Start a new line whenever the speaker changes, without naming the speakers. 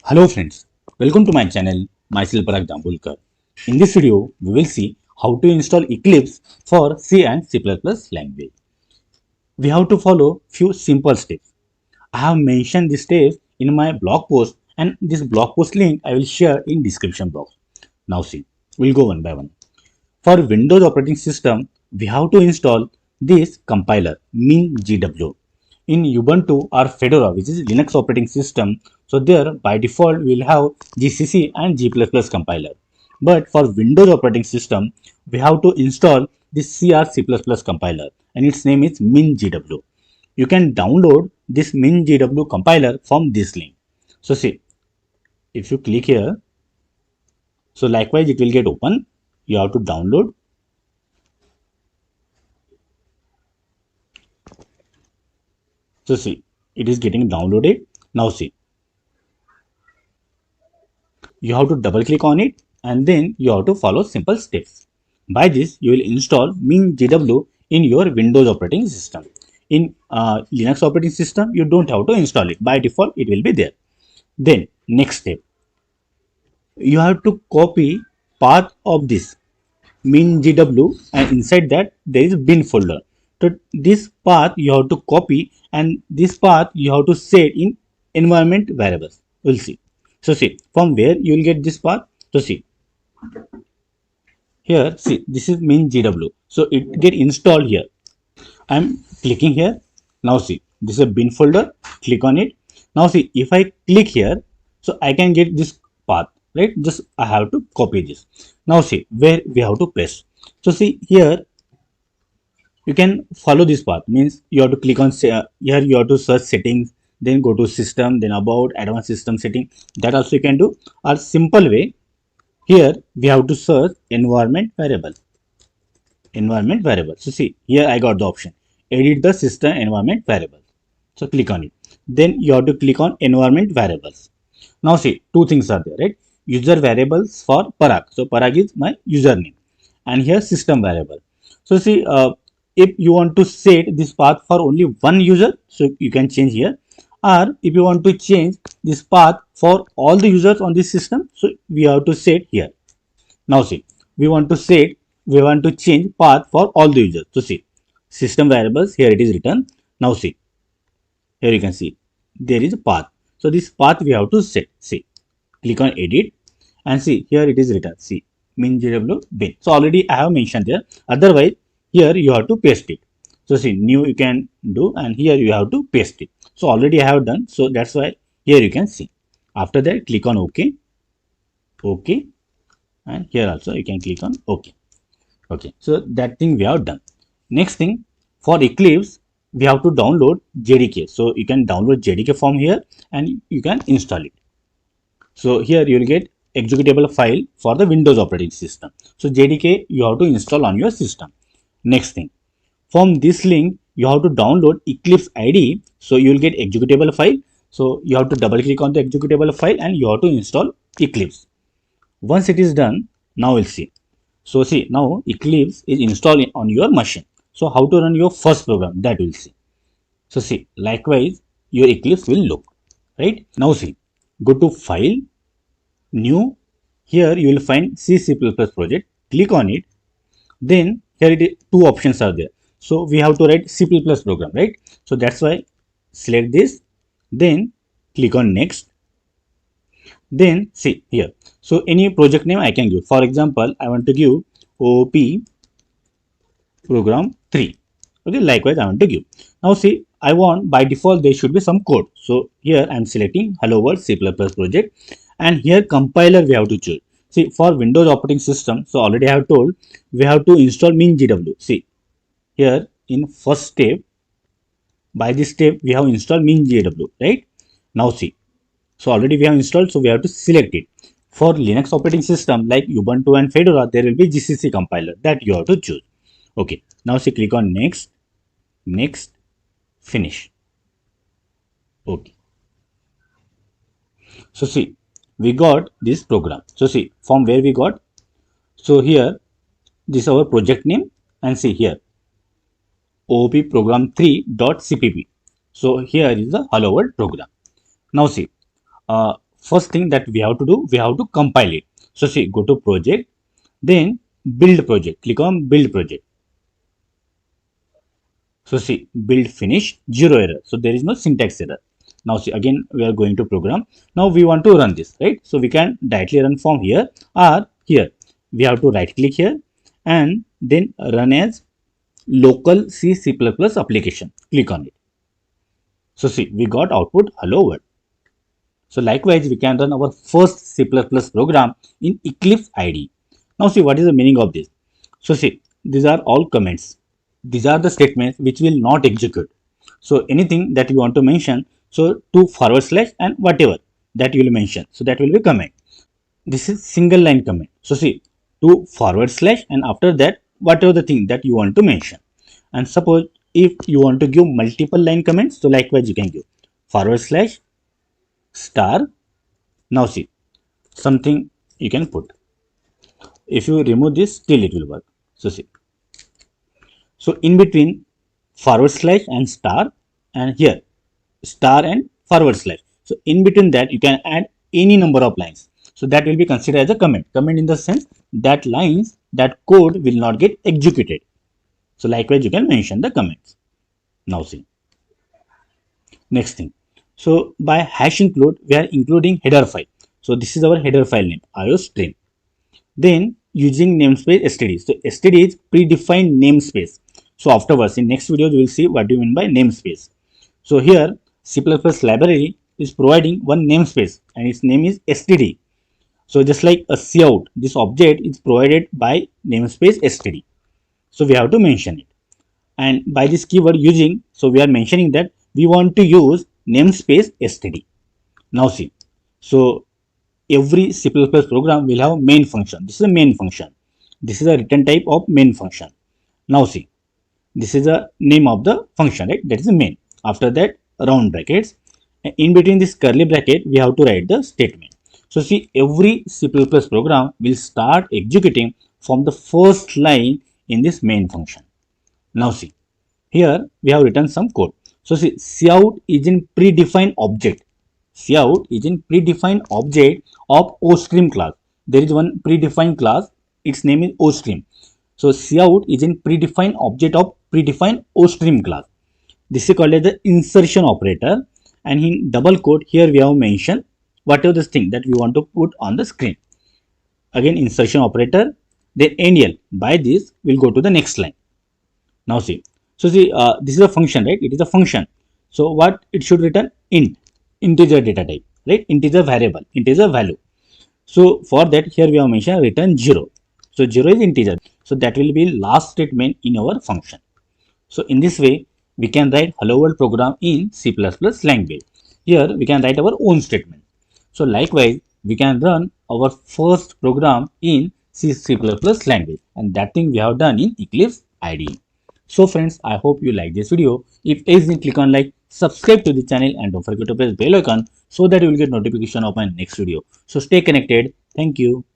Hello friends, welcome to my channel, myself Parag Dambulkar. In this video, we will see how to install Eclipse for C and C++ language. We have to follow few simple steps. I have mentioned these steps in my blog post and this blog post link I will share in description box. Now see, we'll go one by one. For Windows operating system, we have to install this compiler MinGW. In Ubuntu or Fedora, which is Linux operating system, so there by default we will have GCC and G++ compiler. But for Windows operating system, we have to install this C++ compiler and its name is MinGW. You can download this MinGW compiler from this link. So see, if you click here, so likewise it will get open. You have to download. So see, it is getting downloaded. Now see, you have to double click on it and then you have to follow simple steps. By this, you will install MinGW in your Windows operating system. In Linux operating system, you don't have to install it. By default, it will be there. Then, next step, you have to copy path of this MinGW and inside that there is bin folder. So this path you have to copy and this path you have to set in environment variables. We'll see. So see from where you will get this path. So see here, see this is MinGW. So it get installed here. I'm clicking here. Now see this is a bin folder. Click on it. Now see if I click here, so I can get this path, right? Just I have to copy this. Now see where we have to paste. So see here you can follow this path, means you have to click on here, you have to search settings, then go to system, then about advanced system setting. That also you can do. Or simple way, here we have to search environment variable. So see here I got the option edit the system environment variable. So click on it. Then you have to click on environment variables. Now see two things are there, right? User variables for Parag. So Parag is my username and here system variable. So see if you want to set this path for only one user, so you can change here. Or if you want to change this path for all the users on this system, so we have to set here. Now see, we want to change path for all the users. So see, system variables, here it is written. Now see, here you can see, there is a path. So this path we have to set. See, click on edit and see, here it is written. See, MinGW bin. So already I have mentioned there. Otherwise, here you have to paste it. So see, new you can do and here you have to paste it. So already I have done. So that's why here you can see. After that, click on OK. OK. And here also you can click on OK. Okay, so that thing we have done. Next thing, for Eclipse, we have to download JDK. So you can download JDK from here and you can install it. So here you will get executable file for the Windows operating system. So JDK you have to install on your system. Next thing, from this link you have to download Eclipse IDE. So you will get executable file. So you have to double click on the executable file and you have to install Eclipse. Once it is done, now we'll see. So see now Eclipse is installed on your machine. So how to run your first program, that we'll see. So see likewise your Eclipse will look, right? Now see, go to file, new, here you will find C++ project, click on it. Then here it is, two options are there. So we have to write C++ program, right? So that's why select this, then click on next. Then see here, so any project name I can give. For example, I want to give OP program 3. Okay, likewise I want to give. Now see, I want by default there should be some code. So here I am selecting hello world C++ project and here compiler we have to choose. See for Windows operating system, so already I have told we have to install MinGW. See here in first step, by this step we have installed MinGW, right? Now see, so already we have installed, so we have to select it. For Linux operating system like Ubuntu and Fedora, there will be GCC compiler that you have to choose. Okay, now see, click on next, next, finish. Okay. So see, we got this program. So see, from where we got. So here, this is our project name and see here, OOP program 3.cpp. So here is the hello world program. Now see, first thing that we have to do, we have to compile it. So see, go to project, then build project, click on build project. So see, build finish, zero error. So there is no syntax error. Now see, again we are going to program. Now we want to run this, right? So we can directly run from here or here. We have to right click here and then run as local C++ application. Click on it. So see, we got output hello world. So likewise, we can run our first C++ program in Eclipse IDE. Now see, what is the meaning of this? So see, these are all comments. These are the statements which will not execute. So anything that you want to mention, so to forward slash and whatever that you will mention. So that will be comment. This is single line comment. So see, to forward slash and after that, whatever the thing that you want to mention. And suppose if you want to give multiple line comments, so likewise you can give forward slash star. Now see, something you can put. If you remove this, still it will work. So see, so in between forward slash and star, and here star and forward slash, so in between that you can add any number of lines, so that will be considered as a comment in the sense that lines, that code will not get executed. So likewise you can mention the comments. Now see, next thing, so by hash include we are including header file. So this is our header file name, iostream. Then using namespace std. So std is predefined namespace. So afterwards in next video you will see what do you mean by namespace. So here C++ library is providing one namespace and its name is std. So just like a cout, this object is provided by namespace std. So we have to mention it. And by this keyword using, so we are mentioning that we want to use namespace std. Now see, so every C++ program will have main function. This is a main function. This is a return type of main function. Now see, this is the name of the function, right? That is the main. After that, round brackets. And in between this curly bracket, we have to write the statement. So see, every C++ program will start executing from the first line in this main function. Now see, here we have written some code. So see, cout is in predefined object. Cout is in predefined object of ostream class. There is one predefined class, its name is ostream. So cout is in predefined object of predefined ostream class. This is called as the insertion operator, and in double quote here we have mentioned whatever this thing that we want to put on the screen. Again insertion operator, then endl. By this we'll go to the next line. Now see, so see, this is a function, right? It is a function. So what it should return? Int, integer data type, right? Integer variable, integer value. So for that here we have mentioned return 0. So 0 is integer. So that will be last statement in our function. So in this way we can write hello world program in C++ language. Here we can write our own statement. So likewise we can run our first program in C++ language, and that thing we have done in Eclipse IDE. So friends, I hope you like this video. If yes, then click on like, subscribe to the channel, and don't forget to press bell icon so that you will get notification of my next video. So stay connected. Thank you.